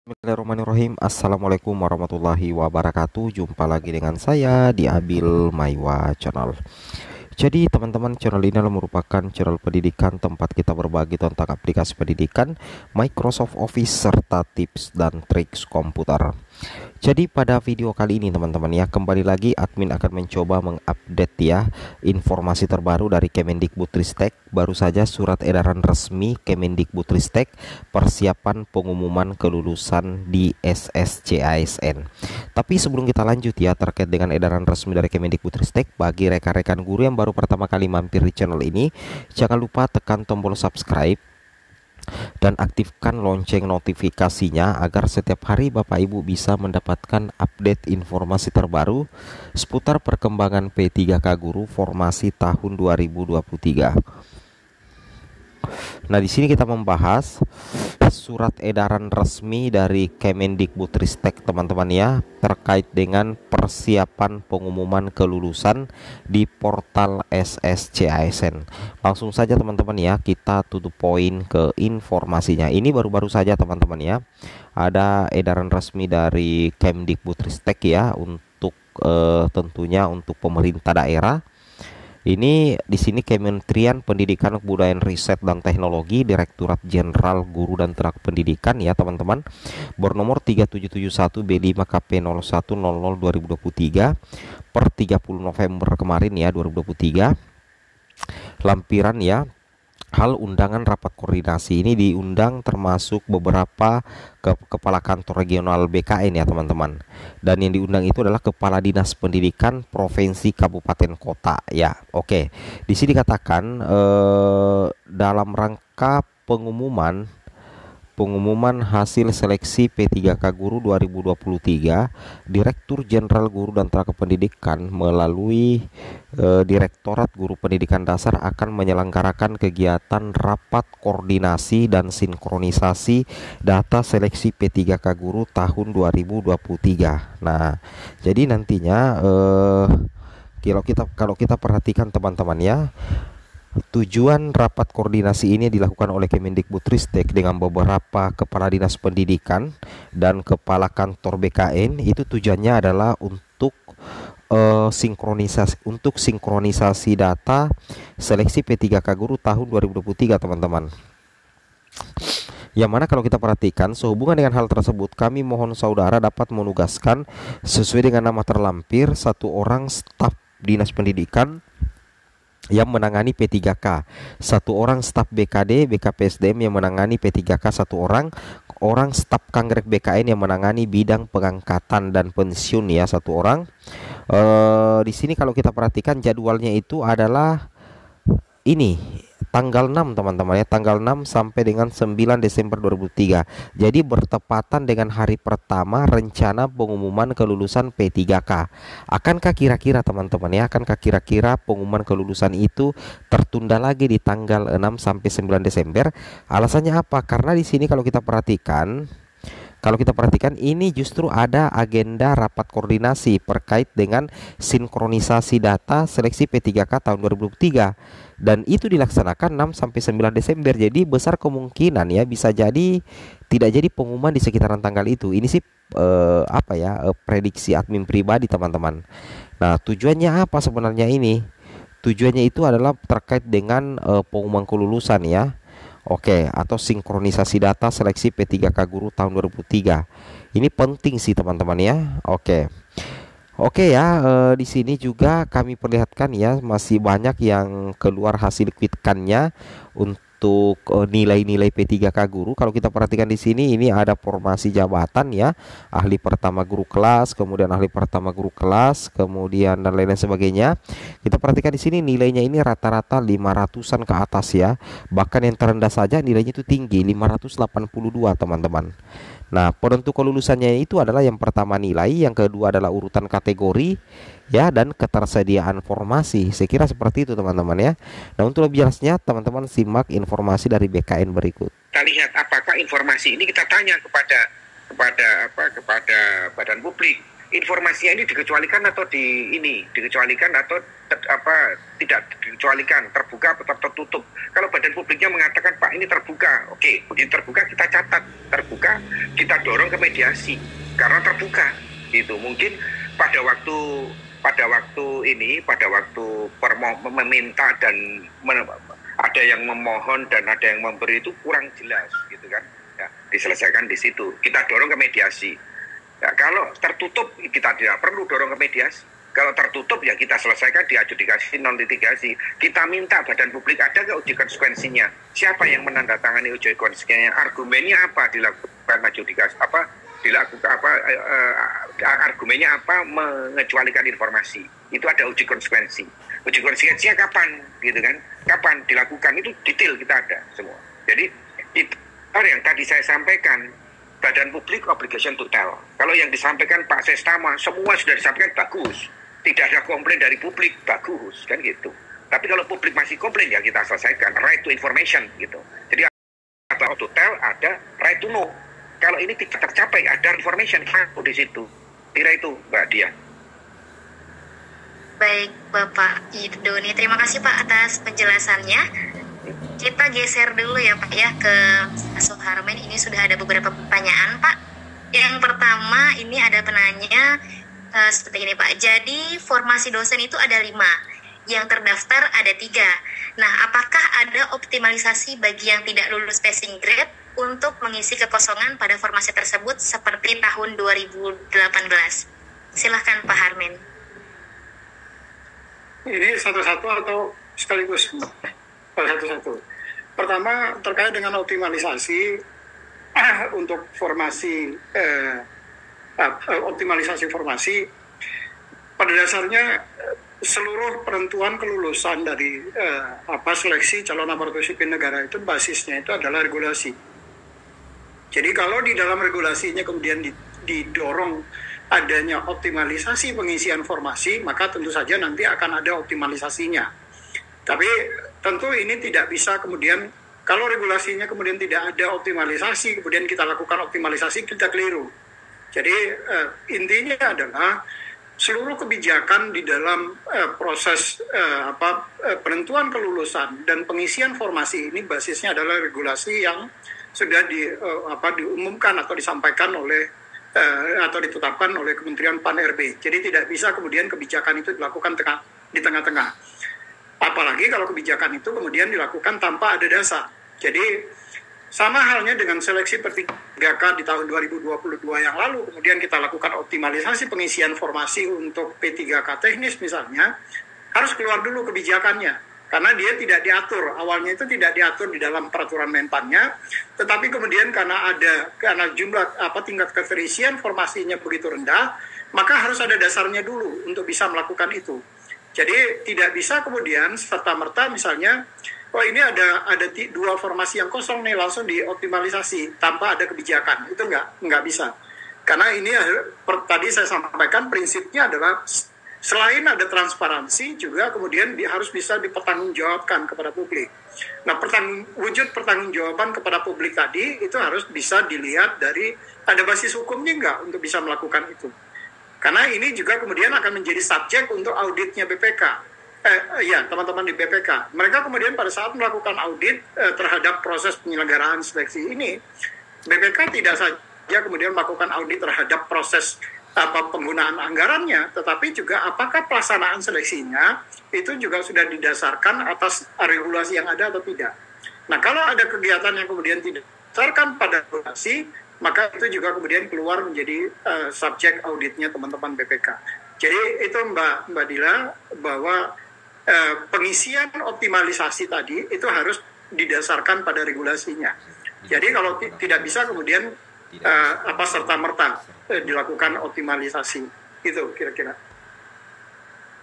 Bismillahirrahmanirrahim. Assalamualaikum warahmatullahi wabarakatuh. Jumpa lagi dengan saya di Abil Maiwa Channel. Jadi teman-teman, channel ini adalah merupakan channel pendidikan tempat kita berbagi tentang aplikasi pendidikan, Microsoft Office, serta tips dan trik komputer. Jadi pada video kali ini teman-teman ya, kembali lagi admin akan mencoba mengupdate ya informasi terbaru dari Kemendikbudristek. Baru saja surat edaran resmi Kemendikbudristek persiapan pengumuman kelulusan di SSCASN. Tapi sebelum kita lanjut ya terkait dengan edaran resmi dari Kemendikbudristek, bagi rekan-rekan guru yang baru pertama kali mampir di channel ini, jangan lupa tekan tombol subscribe dan aktifkan lonceng notifikasinya agar setiap hari Bapak Ibu bisa mendapatkan update informasi terbaru seputar perkembangan P3K Guru formasi tahun 2023. Nah, di sini kita membahas surat edaran resmi dari Kemendikbudristek teman-teman ya, terkait dengan persiapan pengumuman kelulusan di portal SSCASN. Langsung saja teman-teman ya, kita to the point ke informasinya. Ini baru-baru saja teman-teman ya, ada edaran resmi dari Kemendikbudristek ya, untuk tentunya untuk pemerintah daerah. Ini di sini Kementerian Pendidikan, Kebudayaan, Riset dan Teknologi, Direktorat Jenderal Guru dan Tenaga Pendidikan ya teman-teman, bernomor 3771 B5 KP 0100 2023 per 30 November kemarin ya 2023. Lampiran ya, hal undangan rapat koordinasi ini diundang termasuk beberapa kepala kantor regional BKN ya teman-teman. Dan yang diundang itu adalah kepala dinas pendidikan provinsi, kabupaten, kota ya. Oke, di sini dikatakan dalam rangka pengumuman hasil seleksi P3K Guru 2023, Direktur Jenderal Guru dan Tenaga Pendidikan melalui Direktorat Guru Pendidikan Dasar akan menyelenggarakan kegiatan rapat koordinasi dan sinkronisasi data seleksi P3K Guru tahun 2023. Nah, jadi nantinya kalau kita perhatikan teman-teman ya, tujuan rapat koordinasi ini dilakukan oleh Kemendikbudristek dengan beberapa kepala dinas pendidikan dan kepala kantor BKN. Itu tujuannya adalah untuk sinkronisasi data seleksi P3K Guru tahun 2023 teman-teman. Yang mana kalau kita perhatikan, sehubungan dengan hal tersebut, kami mohon saudara dapat menugaskan sesuai dengan nama terlampir satu orang staf dinas pendidikan yang menangani P3K, satu orang staf BKD, BKPSDM yang menangani P3K, satu orang staf Kangrek BKN yang menangani bidang pengangkatan dan pensiun ya, satu orang. Di sini kalau kita perhatikan jadwalnya itu adalah ini tanggal 6 teman-teman ya, tanggal 6 sampai dengan 9 Desember 2003. Jadi bertepatan dengan hari pertama rencana pengumuman kelulusan P3K. Akankah kira-kira teman-teman ya, akankah kira-kira pengumuman kelulusan itu tertunda lagi di tanggal 6 sampai 9 Desember? Alasannya apa? Karena di sini kalau kita perhatikan ini justru ada agenda rapat koordinasi terkait dengan sinkronisasi data seleksi P3K tahun 2003, dan itu dilaksanakan 6 sampai 9 Desember. Jadi besar kemungkinan ya, bisa jadi tidak jadi pengumuman di sekitaran tanggal itu. Ini sih prediksi admin pribadi teman-teman. Nah, tujuannya apa sebenarnya ini? Tujuannya itu adalah terkait dengan pengumuman kelulusan ya. Oke, atau sinkronisasi data seleksi P3K Guru tahun 2003. Ini penting sih teman-teman ya. Oke ya, di sini juga kami perlihatkan ya, masih banyak yang keluar hasil quick-count-nya untuk nilai-nilai P3K Guru. Kalau kita perhatikan di sini, ini ada formasi jabatan ya, ahli pertama guru kelas, kemudian ahli pertama guru kelas, kemudian dan lain-lain sebagainya. Kita perhatikan di sini nilainya ini rata-rata 500-an ke atas ya. Bahkan yang terendah saja nilainya itu tinggi, 582 teman-teman. Nah, penentu kelulusannya itu adalah yang pertama nilai, yang kedua adalah urutan kategori ya, dan ketersediaan formasi. Saya kira seperti itu teman-teman ya. Nah, untuk lebih jelasnya teman-teman simak informasi dari BKN berikut. Kita lihat apakah informasi ini, kita tanya kepada badan publik, informasinya ini dikecualikan atau dikecualikan atau tidak dikecualikan, terbuka atau tertutup. Kalau badan publiknya mengatakan Pak ini terbuka, oke, begitu terbuka kita catat, terbuka kita dorong ke mediasi karena terbuka. Itu mungkin pada waktu meminta dan ada yang memohon dan ada yang memberi itu kurang jelas gitu kan. Ya, diselesaikan di situ. Kita dorong ke mediasi. Ya, kalau tertutup kita tidak perlu dorong ke mediasi. Kalau tertutup ya kita selesaikan di adjudikasi non litigasi. Kita minta badan publik ada nggak uji konsekuensinya? Siapa yang menandatangani uji konsekuensinya? Argumennya apa dilakukan adjudikasi? Argumennya apa mengecualikan informasi? Itu ada uji konsekuensi. Uji konsekuensinya kapan, gitu kan? Kapan dilakukan itu detail kita ada semua. Jadi itu yang tadi saya sampaikan, badan publik obligation to tell. Kalau yang disampaikan Pak Sestama semua sudah disampaikan bagus, tidak ada komplain dari publik bagus, kan gitu. Tapi kalau publik masih komplain ya kita selesaikan, right to information gitu. Jadi ada to tell, ada right to know. Kalau ini tidak tercapai, ada information di situ. Kira itu, Mbak Dia. Baik, Bapak Doni. Terima kasih Pak atas penjelasannya. Kita geser dulu ya Pak ya ke Pak Suharman. Ini sudah ada beberapa pertanyaan Pak. Yang pertama ini ada penanya seperti ini Pak. Jadi formasi dosen itu ada 5, yang terdaftar ada 3. Nah, apakah ada optimalisasi bagi yang tidak lulus passing grade untuk mengisi kekosongan pada formasi tersebut seperti tahun 2018? Silahkan Pak Harmin. Ini satu-satu atau sekaligus? Satu-satu. Pertama, terkait dengan optimalisasi untuk formasi, optimalisasi formasi, pada dasarnya seluruh penentuan kelulusan dari seleksi calon aparatur sipil negara itu basisnya itu adalah regulasi. Jadi kalau di dalam regulasinya kemudian didorong adanya optimalisasi pengisian formasi, maka tentu saja nanti akan ada optimalisasinya. Tapi tentu ini tidak bisa kemudian, kalau regulasinya kemudian tidak ada optimalisasi, kemudian kita lakukan optimalisasi, kita keliru. Jadi intinya adalah seluruh kebijakan di dalam proses penentuan kelulusan dan pengisian formasi ini basisnya adalah regulasi yang sudah diumumkan atau disampaikan oleh atau ditetapkan oleh Kementerian Pan-RB. Jadi tidak bisa kemudian kebijakan itu dilakukan di tengah-tengah. Apalagi kalau kebijakan itu kemudian dilakukan tanpa ada dasar. Jadi sama halnya dengan seleksi per-3K di tahun 2022 yang lalu, kemudian kita lakukan optimalisasi pengisian formasi untuk P3K teknis misalnya, harus keluar dulu kebijakannya. Karena dia tidak diatur, awalnya itu tidak diatur di dalam peraturan Menpannya, tetapi kemudian karena jumlah tingkat keterisian formasinya begitu rendah, maka harus ada dasarnya dulu untuk bisa melakukan itu. Jadi tidak bisa kemudian serta-merta misalnya, ini ada 2 formasi yang kosong nih, langsung dioptimalisasi tanpa ada kebijakan. Itu nggak bisa. Karena ini tadi saya sampaikan prinsipnya adalah selain ada transparansi juga kemudian harus bisa dipertanggungjawabkan kepada publik. Nah, wujud pertanggungjawaban kepada publik tadi itu harus bisa dilihat dari ada basis hukumnya nggak untuk bisa melakukan itu. Karena ini juga kemudian akan menjadi subjek untuk auditnya BPK. Teman-teman di BPK. Mereka kemudian pada saat melakukan audit terhadap proses penyelenggaraan seleksi ini, BPK tidak saja kemudian melakukan audit terhadap proses penggunaan anggarannya, tetapi juga apakah pelaksanaan seleksinya itu juga sudah didasarkan atas regulasi yang ada atau tidak. Nah, kalau ada kegiatan yang kemudian tidak didasarkan pada regulasi, maka itu juga kemudian keluar menjadi subjek auditnya teman-teman BPK. Jadi itu Mbak Dila, bahwa pengisian optimalisasi tadi itu harus didasarkan pada regulasinya. Jadi kalau tidak bisa kemudian serta-merta dilakukan optimalisasi. Itu kira-kira.